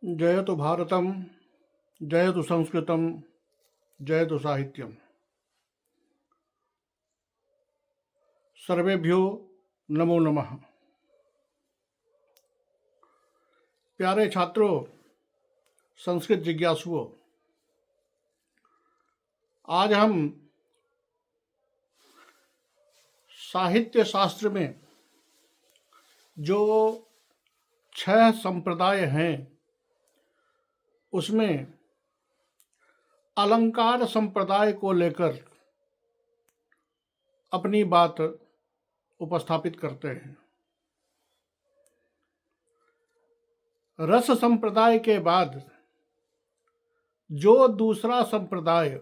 जयतु भारतम, जयतु संस्कृतम, जयतु साहित्यम। सर्वेभ्यो नमो नमः। प्यारे छात्रों, संस्कृत जिज्ञासुओं, आज हम साहित्य शास्त्र में जो 6 संप्रदाय हैं उसमें अलंकार संप्रदाय को लेकर अपनी बात उपस्थापित करते हैं। रस संप्रदाय के बाद जो दूसरा संप्रदाय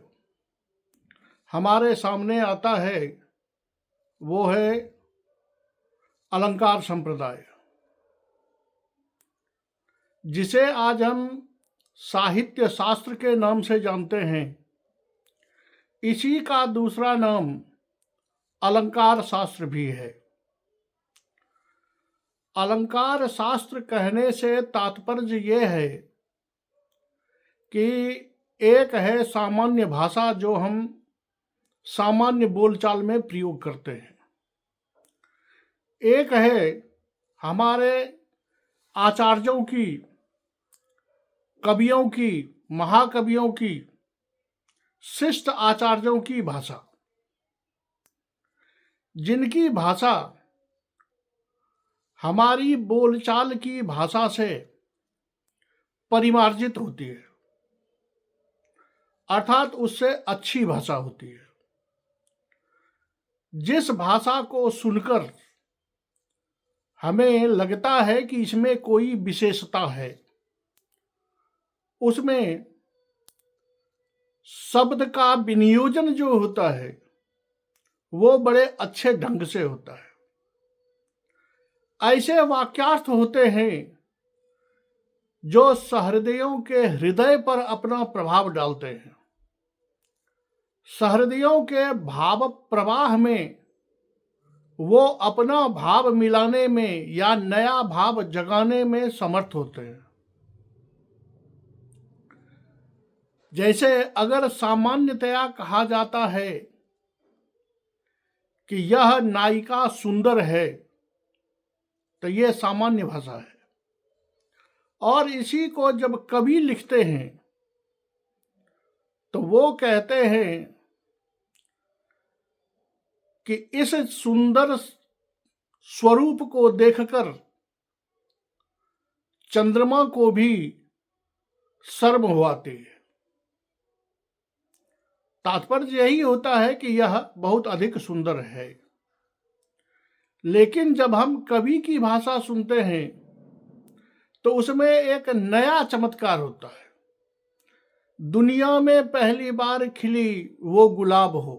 हमारे सामने आता है वो है अलंकार संप्रदाय, जिसे आज हम साहित्य शास्त्र के नाम से जानते हैं। इसी का दूसरा नाम अलंकार शास्त्र भी है। अलंकार शास्त्र कहने से तात्पर्य ये है कि एक है सामान्य भाषा जो हम सामान्य बोलचाल में प्रयोग करते हैं, एक है हमारे आचार्यों की, कवियों की, महाकवियों की, शिष्ट आचार्यों की भाषा, जिनकी भाषा हमारी बोलचाल की भाषा से परिमार्जित होती है, अर्थात उससे अच्छी भाषा होती है। जिस भाषा को सुनकर हमें लगता है कि इसमें कोई विशेषता है, उसमें शब्द का विनियोजन जो होता है वो बड़े अच्छे ढंग से होता है। ऐसे वाक्यार्थ होते हैं जो सहृदयों के हृदय पर अपना प्रभाव डालते हैं। सहृदयों के भाव प्रवाह में वो अपना भाव मिलाने में या नया भाव जगाने में समर्थ होते हैं। जैसे अगर सामान्यतया कहा जाता है कि यह नायिका सुंदर है, तो यह सामान्य भाषा है। और इसी को जब कवि लिखते हैं तो वो कहते हैं कि इस सुंदर स्वरूप को देखकर चंद्रमा को भी शर्म हो आती है। तात्पर्य यही होता है कि यह बहुत अधिक सुंदर है। लेकिन जब हम कवि की भाषा सुनते हैं तो उसमें एक नया चमत्कार होता है। दुनिया में पहली बार खिली वो गुलाब हो,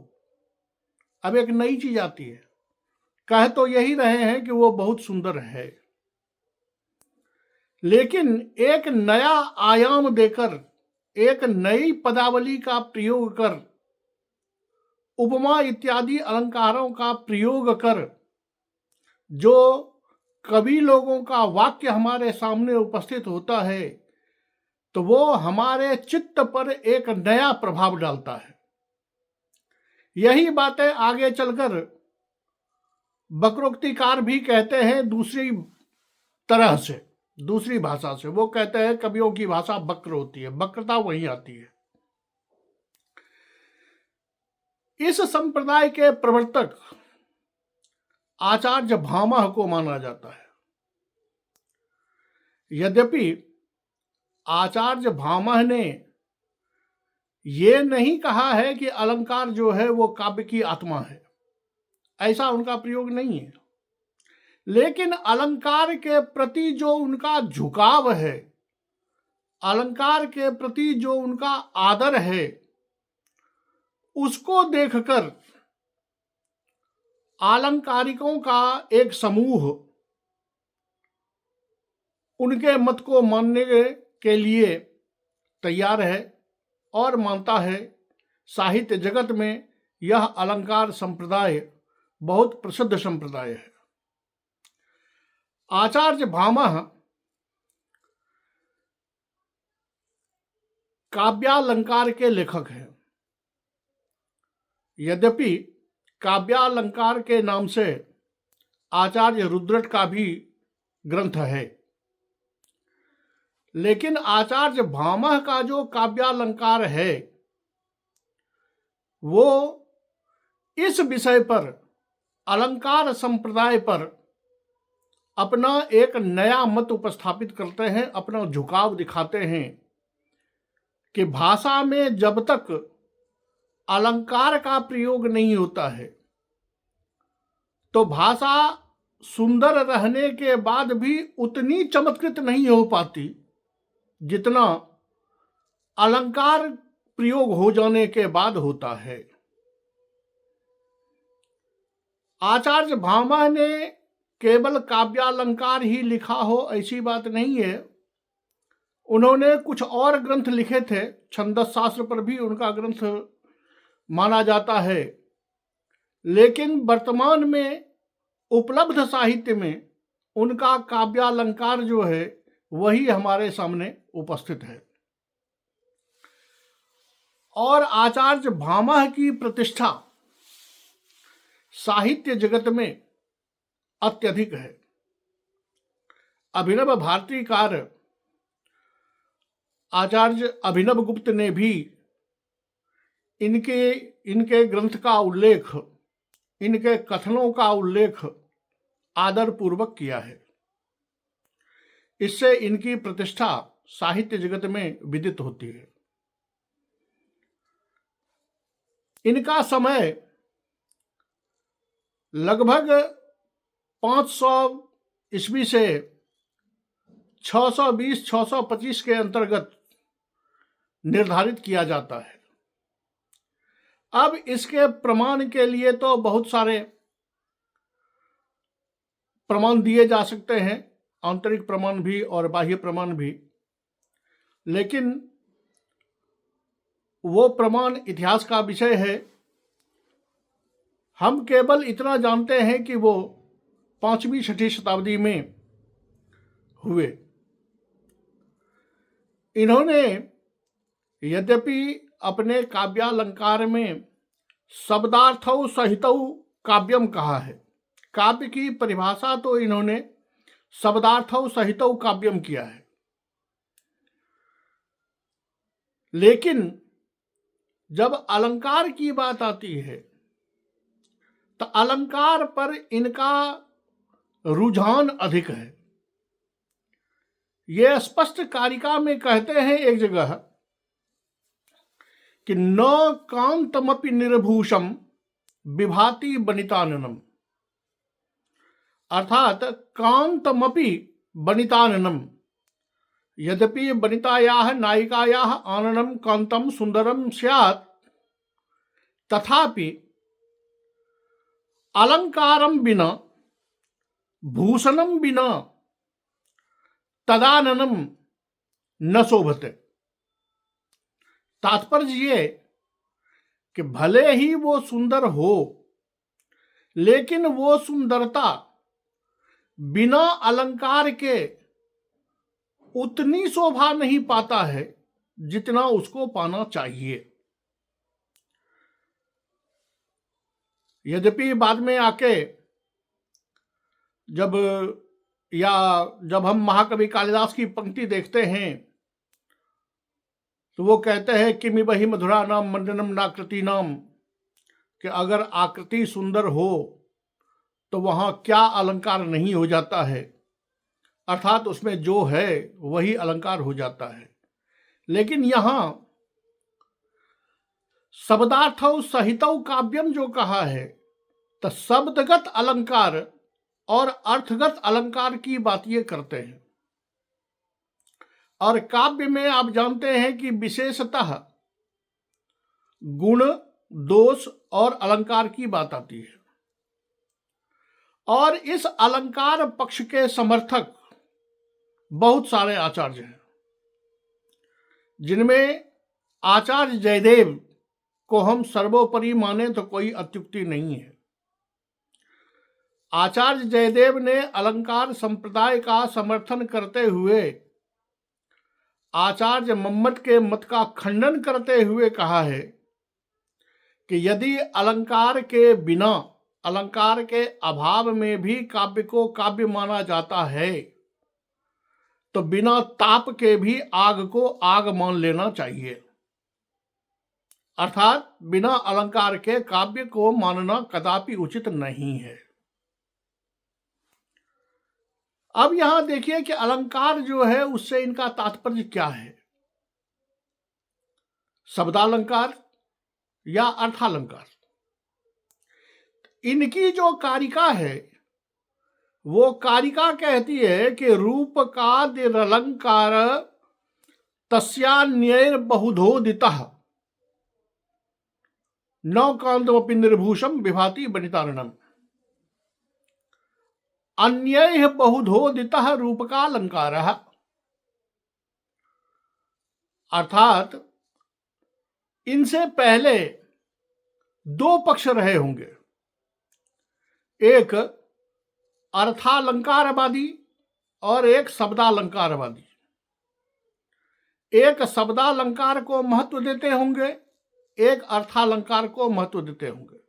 अब एक नई चीज आती है। कह तो यही रहे हैं कि वो बहुत सुंदर है, लेकिन एक नया आयाम देकर, एक नई पदावली का प्रयोग कर, उपमा इत्यादि अलंकारों का प्रयोग कर जो कवि लोगों का वाक्य हमारे सामने उपस्थित होता है, तो वो हमारे चित्त पर एक नया प्रभाव डालता है। यही बातें आगे चलकर वक्रोक्तिकार भी कहते हैं दूसरी तरह से, दूसरी भाषा से। वो कहते हैं कवियों की भाषा वक्र होती है, वक्रता वहीं आती है। इस संप्रदाय के प्रवर्तक आचार्य भामह को माना जाता है। यद्यपि आचार्य भामह ने ये नहीं कहा है कि अलंकार जो है वो काव्य की आत्मा है, ऐसा उनका प्रयोग नहीं है। लेकिन अलंकार के प्रति जो उनका झुकाव है, अलंकार के प्रति जो उनका आदर है, उसको देखकर आलंकारिकों का एक समूह उनके मत को मानने के लिए तैयार है और मानता है। साहित्य जगत में यह अलंकार संप्रदाय बहुत प्रसिद्ध संप्रदाय है। आचार्य भामह काव्यालंकार के लेखक हैं। यद्यपि काव्यालंकार के नाम से आचार्य रुद्रट का भी ग्रंथ है, लेकिन आचार्य भामह का जो काव्यालंकार है वो इस विषय पर, अलंकार संप्रदाय पर अपना एक नया मत उपस्थापित करते हैं, अपना झुकाव दिखाते हैं कि भाषा में जब तक अलंकार का प्रयोग नहीं होता है तो भाषा सुंदर रहने के बाद भी उतनी चमत्कृत नहीं हो पाती जितना अलंकार प्रयोग हो जाने के बाद होता है। आचार्य भामह ने केवल काव्यालंकार ही लिखा हो ऐसी बात नहीं है, उन्होंने कुछ और ग्रंथ लिखे थे। छंदस शास्त्र पर भी उनका ग्रंथ माना जाता है, लेकिन वर्तमान में उपलब्ध साहित्य में उनका काव्यालंकार जो है वही हमारे सामने उपस्थित है। और आचार्य भामह की प्रतिष्ठा साहित्य जगत में अत्यधिक है। अभिनव भारतीकार आचार्य अभिनव गुप्त ने भी इनके ग्रंथ का उल्लेख, इनके कथनों का उल्लेख आदर पूर्वक किया है। इससे इनकी प्रतिष्ठा साहित्य जगत में विदित होती है। इनका समय लगभग 500 ईस्वी से 620-625 के अंतर्गत निर्धारित किया जाता है। अब इसके प्रमाण के लिए तो बहुत सारे प्रमाण दिए जा सकते हैं, आंतरिक प्रमाण भी और बाह्य प्रमाण भी, लेकिन वो प्रमाण इतिहास का विषय है। हम केवल इतना जानते हैं कि वो 5वीं-6वीं शताब्दी में हुए। इन्होंने यद्यपि अपने काव्यालंकार में शब्दार्थौ सहितौ काव्यम कहा है, काव्य की परिभाषा तो इन्होंने शब्दार्थौ सहितौ काव्यम किया है, लेकिन जब अलंकार की बात आती है तो अलंकार पर इनका रुझान अधिक है। ये स्पष्ट कारिका में कहते हैं एक जगह कि न कांतमपि निर्भूषम विभाति वनिताननम, अर्थात कांतमपि वनिताननम, यद्यपि वनितायाः नायिकायाः आननं कांतं सुंदरम स्यात् तथापि अलंकारम बिना, भूषणम बिना तदाननम न शोभते। तात्पर्य ये कि भले ही वो सुंदर हो, लेकिन वो सुंदरता बिना अलंकार के उतनी शोभा नहीं पाता है जितना उसको पाना चाहिए। यद्यपि बाद में आके जब हम महाकवि कालिदास की पंक्ति देखते हैं तो वो कहते हैं कि मिबहि मधुरा नाम मंडनम नाकृति नाम, कि अगर आकृति सुंदर हो तो वहां क्या अलंकार नहीं हो जाता है, अर्थात उसमें जो है वही अलंकार हो जाता है। लेकिन यहां शब्दार्थौ सहितौ काव्यम जो कहा है तो शब्दगत अलंकार और अर्थगत अलंकार की बात ये करते हैं। और काव्य में आप जानते हैं कि विशेषतः गुण, दोष और अलंकार की बात आती है, और इस अलंकार पक्ष के समर्थक बहुत सारे आचार्य हैं, जिनमें आचार्य जयदेव को हम सर्वोपरि माने तो कोई अत्युक्ति नहीं है। आचार्य जयदेव ने अलंकार संप्रदाय का समर्थन करते हुए आचार्य मम्मट के मत का खंडन करते हुए कहा है कि यदि अलंकार के बिना, अलंकार के अभाव में भी काव्य को काव्य माना जाता है तो बिना ताप के भी आग को आग मान लेना चाहिए। अर्थात बिना अलंकार के काव्य को मानना कदापि उचित नहीं है। अब यहां देखिए कि अलंकार जो है उससे इनका तात्पर्य क्या है, शब्दालंकार या अर्थालंकार। इनकी जो कारिका है वो कारिका कहती है कि रूप का निरलंकार तस्यान्यैर बहुधोदितः नौकांतमपि निर्भूषम विभाति वनितारणम। अन्यैः बहुधोदितः रूपकालंकारः, अर्थात इनसे पहले दो पक्ष रहे होंगे, एक अर्थालंकारवादी और एक शब्दालंकारवादी। एक शब्दालंकार को महत्व देते होंगे, एक अर्थालंकार को महत्व देते होंगे।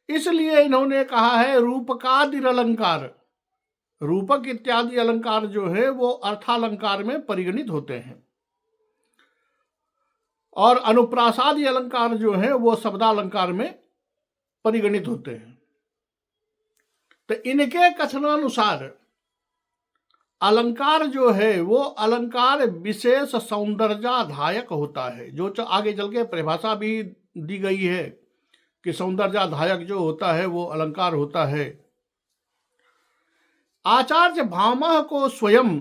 इसलिए इन्होंने कहा है रूपकादि अलंकार, रूपक इत्यादि अलंकार जो है वो अर्थालंकार में परिगणित होते हैं और अनुप्रासादि अलंकार जो है वो शब्दालंकार में परिगणित होते हैं। तो इनके कथनानुसार अलंकार जो है वो अलंकार विशेष सौंदर्याधायक होता है, जो आगे चल के परिभाषा भी दी गई है कि सौंदर्याधायक जो होता है वो अलंकार होता है। आचार्य भामह को स्वयं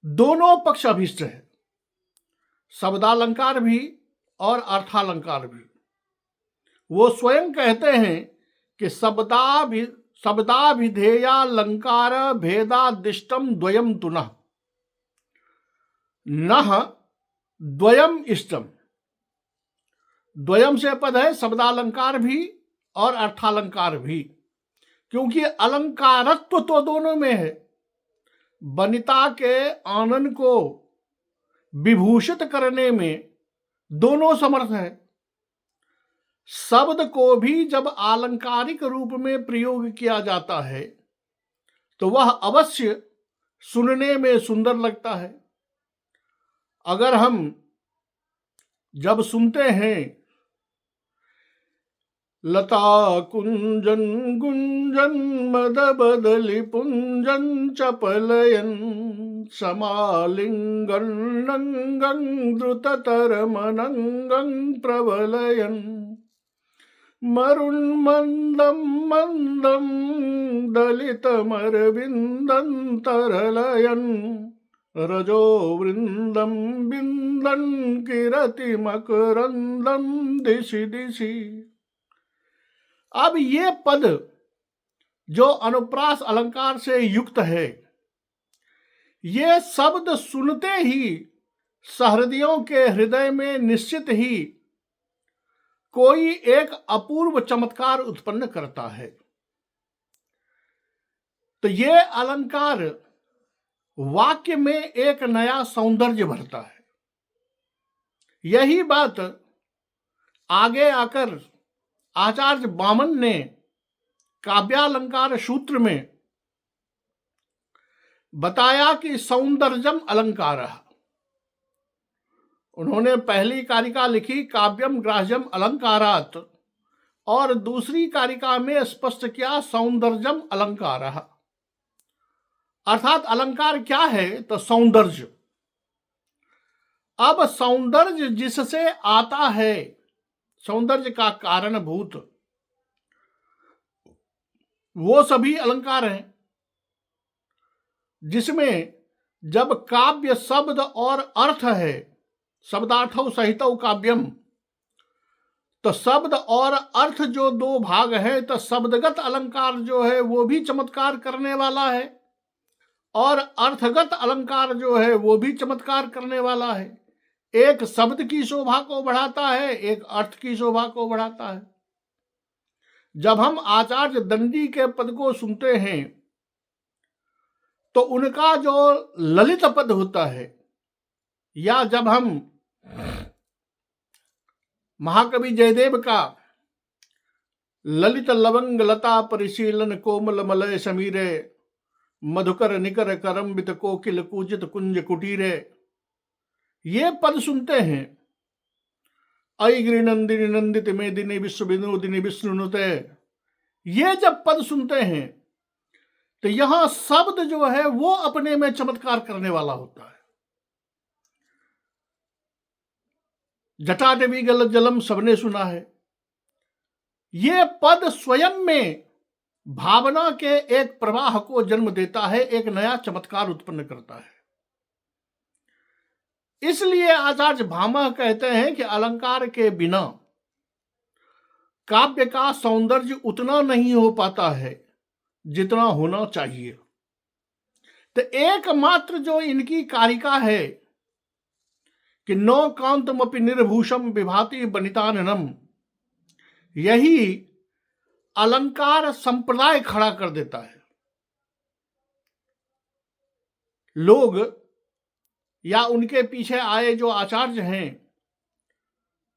दोनों पक्ष अभिष्ट है, शब्दालंकार भी और अर्थालंकार भी। वो स्वयं कहते हैं कि शब्दाभिधेयालंकार भेदादिष्टम द्वयम तुनः नः द्वयम इष्टम। द्वयम से पद है शब्दालंकार भी और अर्थालंकार भी, क्योंकि अलंकारत्व तो दोनों में है। वनिता के आनंद को विभूषित करने में दोनों समर्थ है। शब्द को भी जब आलंकारिक रूप में प्रयोग किया जाता है तो वह अवश्य सुनने में सुंदर लगता है। अगर हम जब सुनते हैं लता कुंजन गुंजन मद बदलि पुंजन चपलयन समालिंगन नंगं द्रुततरमनंगं प्रबलयन मरुन्मन्दं मन्दं दलितमरविन्दं तरलयन् रजो वृन्दं बिन्दन् किरति मकरन्दं दिशि दिशि। अब ये पद जो अनुप्रास अलंकार से युक्त है, ये शब्द सुनते ही सहृदयों के हृदय में निश्चित ही कोई एक अपूर्व चमत्कार उत्पन्न करता है। तो ये अलंकार वाक्य में एक नया सौंदर्य भरता है। यही बात आगे आकर आचार्य वामन ने काव्यालंकार सूत्र में बताया कि सौंदर्यम अलंकारः। उन्होंने पहली कारिका लिखी काव्यम ग्राह्यम अलंकारात् और दूसरी कारिका में स्पष्ट किया सौंदर्यम अलंकारः। अर्थात अलंकार क्या है तो सौंदर्य। अब सौंदर्य जिससे आता है, सौंदर्य का कारणभूत, वो सभी अलंकार हैं, जिसमें जब काव्य शब्द और अर्थ है, शब्दार्थौ सहितौ काव्यम, तो शब्द और अर्थ जो दो भाग है तो शब्दगत अलंकार जो है वो भी चमत्कार करने वाला है और अर्थगत अलंकार जो है वो भी चमत्कार करने वाला है। एक शब्द की शोभा को बढ़ाता है, एक अर्थ की शोभा को बढ़ाता है। जब हम आचार्य दंडी के पद को सुनते हैं तो उनका जो ललित पद होता है या जब हम महाकवि जयदेव का ललित लवंग लता परिशीलन कोमल मलय समीरे मधुकर निकर करम्बित कोकिल कूजित कुंज कुटीरे, ये पद सुनते हैं, अय गिरिनंदिनी नंदित मेदिनी विश्व विनोदिनी विष्णुनुते, ये जब पद सुनते हैं तो यहां शब्द जो है वो अपने में चमत्कार करने वाला होता है। जटाटवी गल जलम सबने सुना है। ये पद स्वयं में भावना के एक प्रवाह को जन्म देता है, एक नया चमत्कार उत्पन्न करता है। इसलिए आचार्य भामह कहते हैं कि अलंकार के बिना काव्य का सौंदर्य उतना नहीं हो पाता है जितना होना चाहिए। तो एकमात्र जो इनकी कारिका है कि नौ कांतमपि निर्भूषम विभाति बनिताननम, यही अलंकार संप्रदाय खड़ा कर देता है। लोग या उनके पीछे आए जो आचार्य हैं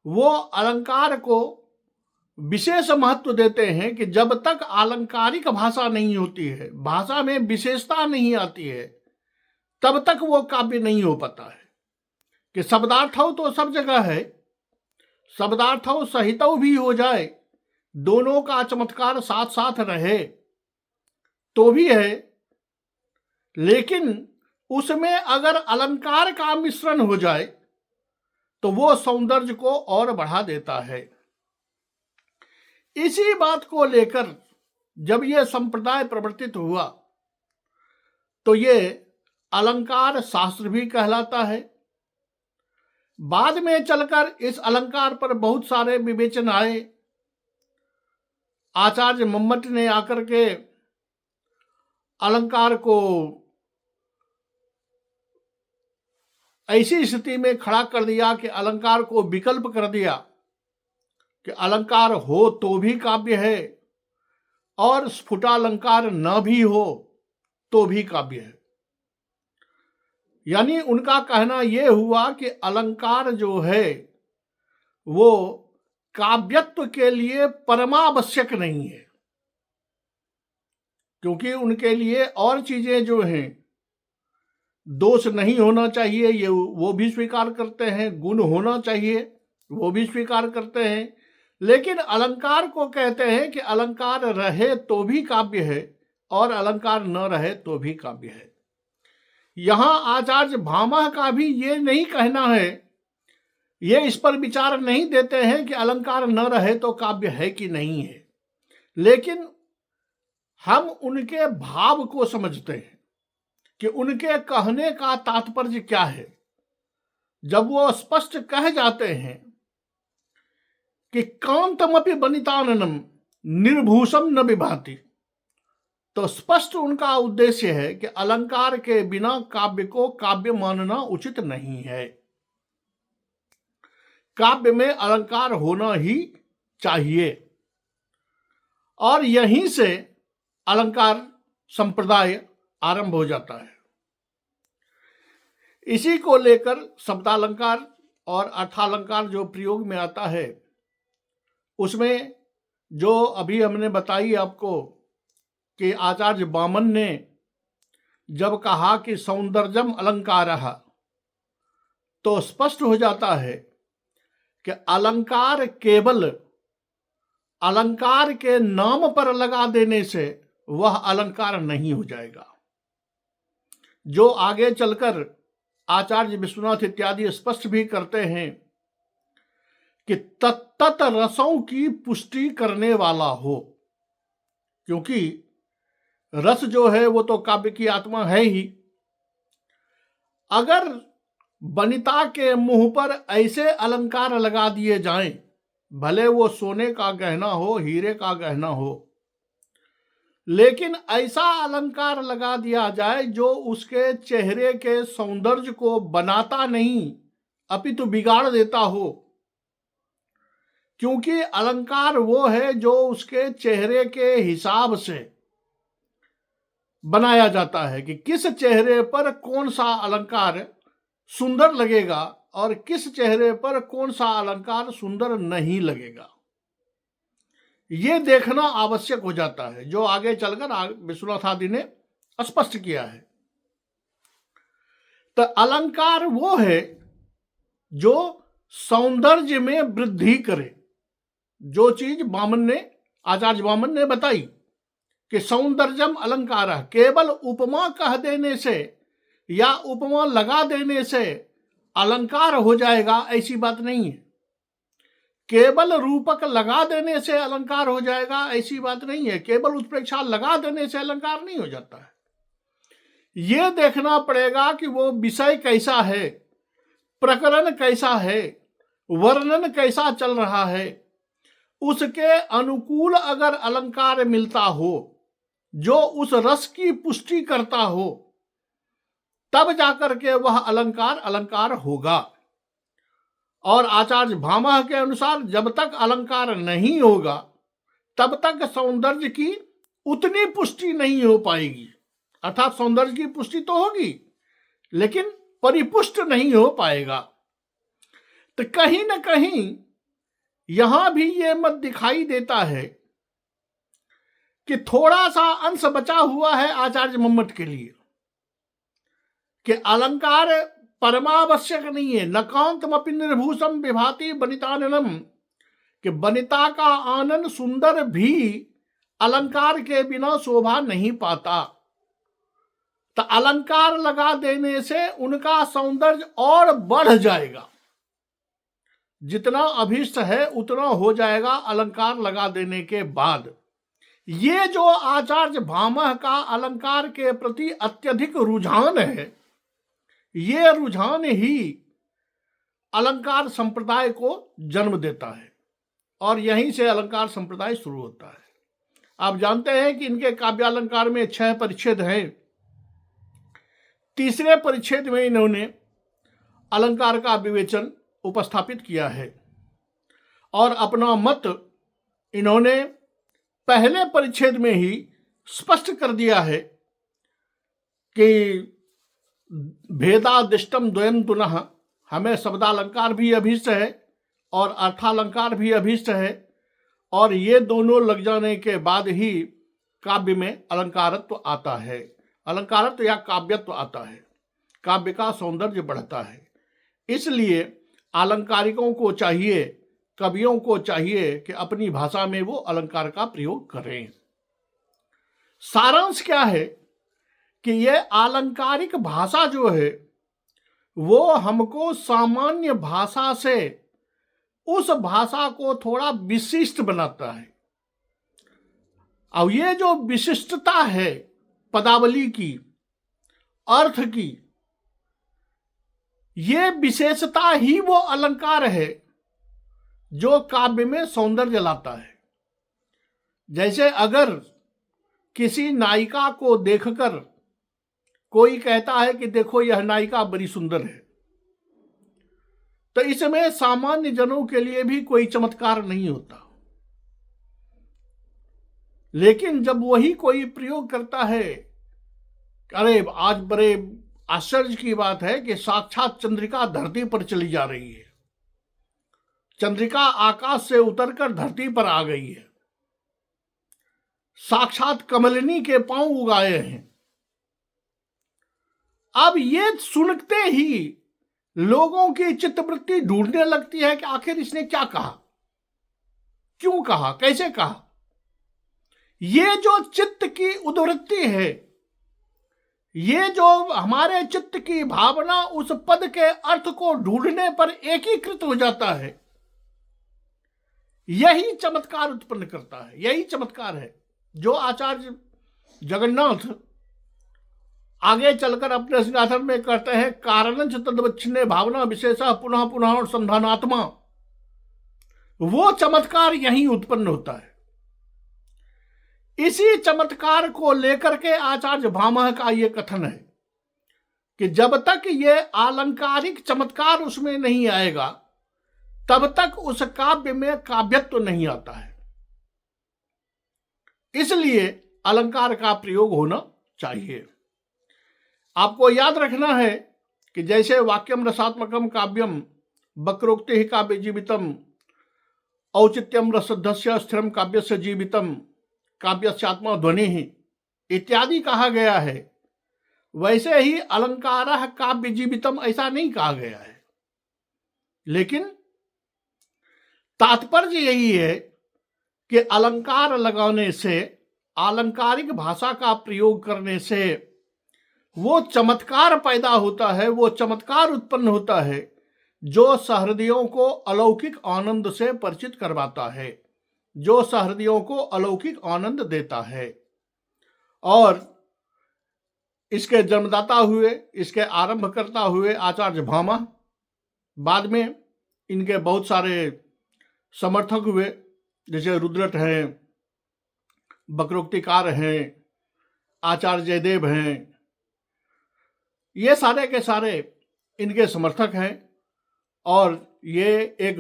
वो अलंकार को विशेष महत्व देते हैं कि जब तक आलंकारिक भाषा नहीं होती है, भाषा में विशेषता नहीं आती है, तब तक वो काव्य नहीं हो पाता है। कि शब्दार्थौ तो सब जगह है, शब्दार्थौ सहितौ भी हो जाए, दोनों का चमत्कार साथ साथ रहे तो भी है, लेकिन उसमें अगर अलंकार का मिश्रण हो जाए तो वो सौंदर्य को और बढ़ा देता है। इसी बात को लेकर जब ये संप्रदाय प्रवर्तित हुआ तो ये अलंकार शास्त्र भी कहलाता है। बाद में चलकर इस अलंकार पर बहुत सारे विवेचन आए। आचार्य मम्मट ने आकर के अलंकार को ऐसी स्थिति में खड़ा कर दिया कि अलंकार को विकल्प कर दिया कि अलंकार हो तो भी काव्य है और स्फुटालंकार न भी हो तो भी काव्य है। यानी उनका कहना यह हुआ कि अलंकार जो है वो काव्यत्व के लिए परमावश्यक नहीं है, क्योंकि उनके लिए और चीजें जो हैं, दोष नहीं होना चाहिए ये वो भी स्वीकार करते हैं, गुण होना चाहिए वो भी स्वीकार करते हैं, लेकिन अलंकार को कहते हैं कि अलंकार रहे तो भी काव्य है और अलंकार न रहे तो भी काव्य है। यहां आचार्य भामह का भी ये नहीं कहना है, ये इस पर विचार नहीं देते हैं कि अलंकार न रहे तो काव्य है कि नहीं है, लेकिन हम उनके भाव को समझते हैं कि उनके कहने का तात्पर्य क्या है। जब वो स्पष्ट कह जाते हैं कि कांतमपि बनिताननम निर्भूषम न विभाति, तो स्पष्ट उनका उद्देश्य है कि अलंकार के बिना काव्य को काव्य मानना उचित नहीं है। काव्य में अलंकार होना ही चाहिए और यहीं से अलंकार संप्रदाय आरंभ हो जाता है। इसी को लेकर शब्दालंकार और अर्थालंकार जो प्रयोग में आता है, उसमें जो अभी हमने बताई आपको कि आचार्य वामन ने जब कहा कि सौंदर्यम अलंकारः, तो स्पष्ट हो जाता है कि अलंकार केवल अलंकार के नाम पर लगा देने से वह अलंकार नहीं हो जाएगा। जो आगे चलकर आचार्य विश्वनाथ इत्यादि स्पष्ट भी करते हैं कि तत्त रसों की पुष्टि करने वाला हो, क्योंकि रस जो है वो तो काव्य की आत्मा है ही। अगर वनिता के मुंह पर ऐसे अलंकार लगा दिए जाएं, भले वो सोने का गहना हो, हीरे का गहना हो, लेकिन ऐसा अलंकार लगा दिया जाए जो उसके चेहरे के सौंदर्य को बनाता नहीं अपितु बिगाड़ देता हो, क्योंकि अलंकार वो है जो उसके चेहरे के हिसाब से बनाया जाता है कि किस चेहरे पर कौन सा अलंकार सुंदर लगेगा और किस चेहरे पर कौन सा अलंकार सुंदर नहीं लगेगा, ये देखना आवश्यक हो जाता है, जो आगे चलकर विश्वनाथ आदि ने स्पष्ट किया है। तो अलंकार वो है जो सौंदर्य में वृद्धि करे। जो चीज आचार्य वामन ने बताई कि सौंदर्यम अलंकार, केवल उपमा कह देने से या उपमा लगा देने से अलंकार हो जाएगा ऐसी बात नहीं है। केवल रूपक लगा देने से अलंकार हो जाएगा ऐसी बात नहीं है। केवल उत्प्रेक्षा लगा देने से अलंकार नहीं हो जाता है। यह देखना पड़ेगा कि वो विषय कैसा है, प्रकरण कैसा है, वर्णन कैसा चल रहा है। उसके अनुकूल अगर अलंकार मिलता हो जो उस रस की पुष्टि करता हो, तब जाकर के वह अलंकार होगा। और आचार्य भामह के अनुसार जब तक अलंकार नहीं होगा तब तक सौंदर्य की उतनी पुष्टि नहीं हो पाएगी। अर्थात सौंदर्य की पुष्टि तो होगी लेकिन परिपुष्ट नहीं हो पाएगा। तो कहीं ना कहीं यहां भी यह मत दिखाई देता है कि थोड़ा सा अंश बचा हुआ है आचार्य मम्मट के लिए कि अलंकार परमावश्यक नहीं है। नकांतमपि निर्भूषम विभाति वनिताननम, कि वनिता का आनंद सुंदर भी अलंकार के बिना शोभा नहीं पाता। तो अलंकार लगा देने से उनका सौंदर्य और बढ़ जाएगा। जितना अभीष्ट है उतना हो जाएगा अलंकार लगा देने के बाद। ये जो आचार्य भामह का अलंकार के प्रति अत्यधिक रुझान है, ये रुझान ही अलंकार संप्रदाय को जन्म देता है और यहीं से अलंकार संप्रदाय शुरू होता है। आप जानते हैं कि इनके काव्यालंकार में 6 परिच्छेद हैं। तीसरे परिच्छेद में इन्होंने अलंकार का विवेचन उपस्थापित किया है और अपना मत इन्होंने पहले परिच्छेद में ही स्पष्ट कर दिया है कि भेदादिष्टम द्वयं पुनः, हमें शब्दालंकार भी अभीष्ट है और अर्थालंकार भी अभीष्ट है और ये दोनों लग जाने के बाद ही काव्य में अलंकारत्व आता है, अलंकारत्व या काव्यत्व आता है, काव्य का सौंदर्य बढ़ता है। इसलिए अलंकारिकों को चाहिए, कवियों को चाहिए कि अपनी भाषा में वो अलंकार का प्रयोग करें। सारांश क्या है कि ये आलंकारिक भाषा जो है वो हमको सामान्य भाषा से उस भाषा को थोड़ा विशिष्ट बनाता है। अब ये जो विशिष्टता है पदावली की, अर्थ की, ये विशेषता ही वो अलंकार है जो काव्य में सौंदर्य लाता है। जैसे अगर किसी नायिका को देखकर कोई कहता है कि देखो यह नायिका बड़ी सुंदर है, तो इसमें सामान्य जनों के लिए भी कोई चमत्कार नहीं होता। लेकिन जब वही कोई प्रयोग करता है, अरे आज बड़े आश्चर्य की बात है कि साक्षात चंद्रिका धरती पर चली जा रही है, चंद्रिका आकाश से उतरकर धरती पर आ गई है, साक्षात कमलिनी के पांव उगाए हैं। अब ये सुनते ही लोगों की चित्तवृत्ति ढूंढने लगती है कि आखिर इसने क्या कहा, क्यों कहा, कैसे कहा। ये जो चित्त की उद्वृत्ति है, ये जो हमारे चित्त की भावना उस पद के अर्थ को ढूंढने पर एकीकृत हो जाता है, यही चमत्कार उत्पन्न करता है। यही चमत्कार है जो आचार्य जगन्नाथ आगे चलकर अपने सिंहासन में कहते हैं, कारणंच तद्वच्छिन्ने भावना विशेषा पुनः पुनः अनुसंधानात्मा। वो चमत्कार यहीं उत्पन्न होता है। इसी चमत्कार को लेकर के आचार्य भामह का ये कथन है कि जब तक ये आलंकारिक चमत्कार उसमें नहीं आएगा तब तक उस काव्य में काव्यत्व नहीं आता है। इसलिए अलंकार का प्रयोग होना चाहिए। आपको याद रखना है कि जैसे वाक्यम रसात्मकम काव्यम वक्रोक्ति ही काव्य जीवितम औचित्यम रसद्धस्य स्थिरम काव्यस्य जीवितम काव्यस्यात्मा ध्वनि ही इत्यादि कहा गया है, वैसे ही अलंकार काव्य जीवितम ऐसा नहीं कहा गया है। लेकिन तात्पर्य यही है कि अलंकार लगाने से, आलंकारिक भाषा का प्रयोग करने से वो चमत्कार पैदा होता है, वो चमत्कार उत्पन्न होता है जो सहृदयों को अलौकिक आनंद से परिचित करवाता है, जो सहृदयों को अलौकिक आनंद देता है। और इसके जन्मदाता हुए, इसके आरंभकर्ता हुए आचार्य भामा, बाद में इनके बहुत सारे समर्थक हुए, जैसे रुद्रट हैं, वक्रोक्तिकार हैं, आचार्य जयदेव हैं, ये सारे के सारे इनके समर्थक हैं। और ये एक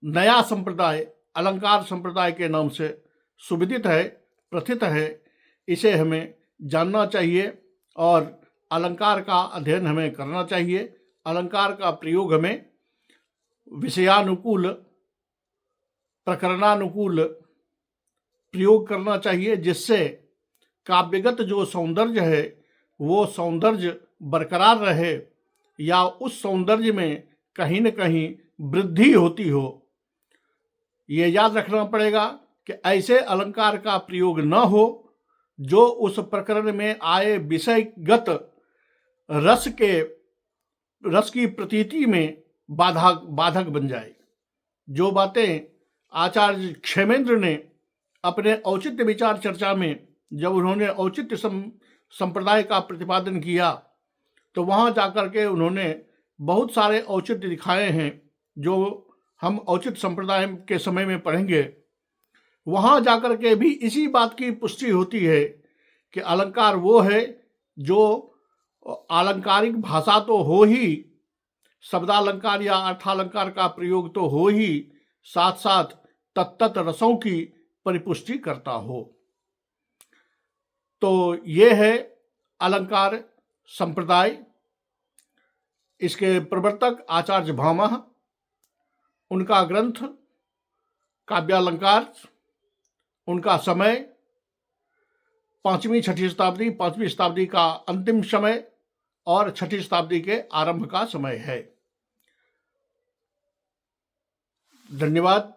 नया संप्रदाय अलंकार संप्रदाय के नाम से सुविदित है, प्रथित है। इसे हमें जानना चाहिए और अलंकार का अध्ययन हमें करना चाहिए। अलंकार का प्रयोग हमें विषयानुकूल, प्रकरणानुकूल प्रयोग करना चाहिए, जिससे काव्यगत जो सौंदर्य है वो सौंदर्य बरकरार रहे या उस सौंदर्य में कहीं न कहीं वृद्धि होती हो। ये याद रखना पड़ेगा कि ऐसे अलंकार का प्रयोग न हो जो उस प्रकरण में आए विषयगत रस की प्रतीति में बाधक बन जाए। जो बातें आचार्य क्षेमेंद्र ने अपने औचित्य विचार चर्चा में, जब उन्होंने औचित्य संप्रदाय का प्रतिपादन किया, तो वहाँ जाकर के उन्होंने बहुत सारे औचित्य दिखाए हैं जो हम औचित्य संप्रदाय के समय में पढ़ेंगे। वहाँ जाकर के भी इसी बात की पुष्टि होती है कि अलंकार वो है जो आलंकारिक भाषा तो हो ही, शब्दालंकार या अर्थालंकार का प्रयोग तो हो ही, साथ साथ तत्त रसों की परिपुष्टि करता हो। तो ये है अलंकार संप्रदाय। इसके प्रवर्तक आचार्य भामा, उनका ग्रंथ काव्यालंकार, उनका समय 5वीं 6वीं शताब्दी, 5वीं शताब्दी का अंतिम समय और 6वीं शताब्दी के आरंभ का समय है। धन्यवाद।